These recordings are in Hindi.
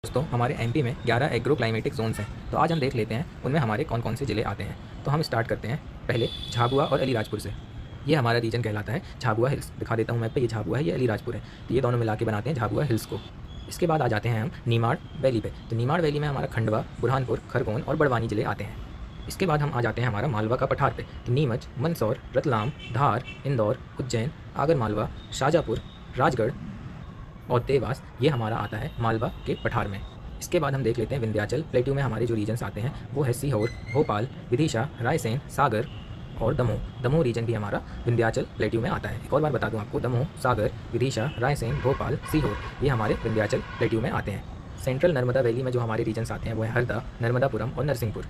दोस्तों हमारे एमपी में 11 एग्रो क्लाइमेटिक जोन्स हैं। तो आज हम देख लेते हैं उनमें हमारे कौन कौन से ज़िले आते हैं। तो हम स्टार्ट करते हैं पहले झाबुआ और अलीराजपुर से। ये हमारा रीजन कहलाता है झाबुआ हिल्स। दिखा देता हूँ मैप पे, ये झाबुआ है, ये अलीराजपुर है। तो ये दोनों मिला के बनाते हैं झाबुआ हिल्स को। इसके बाद आ जाते हैं हम नीमाड़ वैली पे। तो नीमाड़ वैली में हमारा खंडवा, बुरहानपुर, खरगोन और बड़वानी ज़िले आते हैं। इसके बाद हम आ जाते हैं हमारा मालवा का पठार पे। तो नीमच, मंदसौर, रतलाम, धार, इंदौर, उज्जैन, आगर मालवा, शाजापुर, राजगढ़ और देवास, ये हमारा आता है मालवा के पठार में। इसके बाद हम देख लेते हैं विंध्याचल प्लेट्यू में हमारे जो रीजन्स आते हैं वो है सीहोर, भोपाल, विदिशा, रायसेन, सागर और दमोह। दमोह रीजन भी हमारा विंध्याचल प्लेट्यू में आता है। एक और बार बता दूं आपको, दमोह, सागर, विदिशा, रायसेन, भोपाल, सीहोर, ये हमारे विंध्याचल प्लेट्यू में आते हैं। सेंट्रल नर्मदा वैली में जो हमारे रीजन्स आते हैं वो है हरदा, नर्मदापुरम और नरसिंहपुर।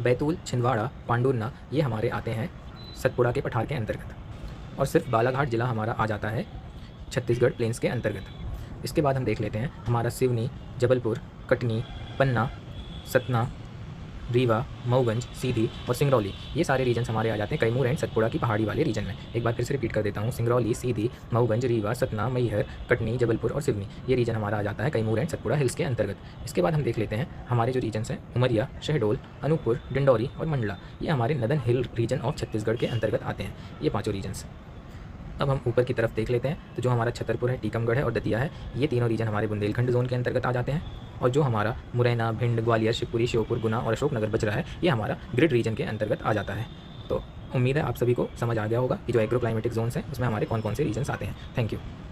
बैतूल, छिंदवाड़ा, पांडुरना, ये हमारे आते हैं सतपुड़ा के पठार के अंतर्गत। और सिर्फ बालाघाट ज़िला हमारा आ जाता है छत्तीसगढ़ प्लेन्स के अंतर्गत। इसके बाद हम देख लेते हैं हमारा सिवनी, जबलपुर, कटनी, पन्ना, सतना, रीवा, मऊगंज, सीधी और सिंगरौली, ये सारे रीजन्स हमारे आ जाते हैं कैमूर एंड सतपुड़ा की पहाड़ी वाले रीजन में। एक बार फिर से रिपीट कर देता हूँ, सिंगरौली, सीधी, मऊगंज, रीवा, सतना, मैहर, कटनी, जबलपुर और सिवनी, ये रीजन हमारा आ जाता है कैमूर एंड सतपुड़ा हिल्स के अंतर्गत। इसके बाद हम देख लेते हैं हमारे जो रीजन्स हैं उमरिया, शहडोल, अनूपपुर, डिंडौरी और मंडला, ये हमारे northern hill region of Chhattisgarh के अंतर्गत आते हैं, ये पाँचों रीजन्स। अब हम ऊपर की तरफ देख लेते हैं तो जो हमारा छतरपुर है, टीकमगढ़ है और दतिया है, ये तीनों रीजन हमारे बुंदेलखंड जोन के अंतर्गत आ जाते हैं। और जो हमारा मुरैना, भिंड, ग्वालियर, शिवपुरी, श्योपुर, गुना और अशोकनगर बच रहा है, ये हमारा ग्रिड रीजन के अंतर्गत आ जाता है। तो उम्मीद है आप सभी को समझ आ गया होगा कि जो एग्रो क्लाइमेटिक जोन्स हैं उसमें हमारे कौन कौन से रीजन्स आते हैं। Thank you.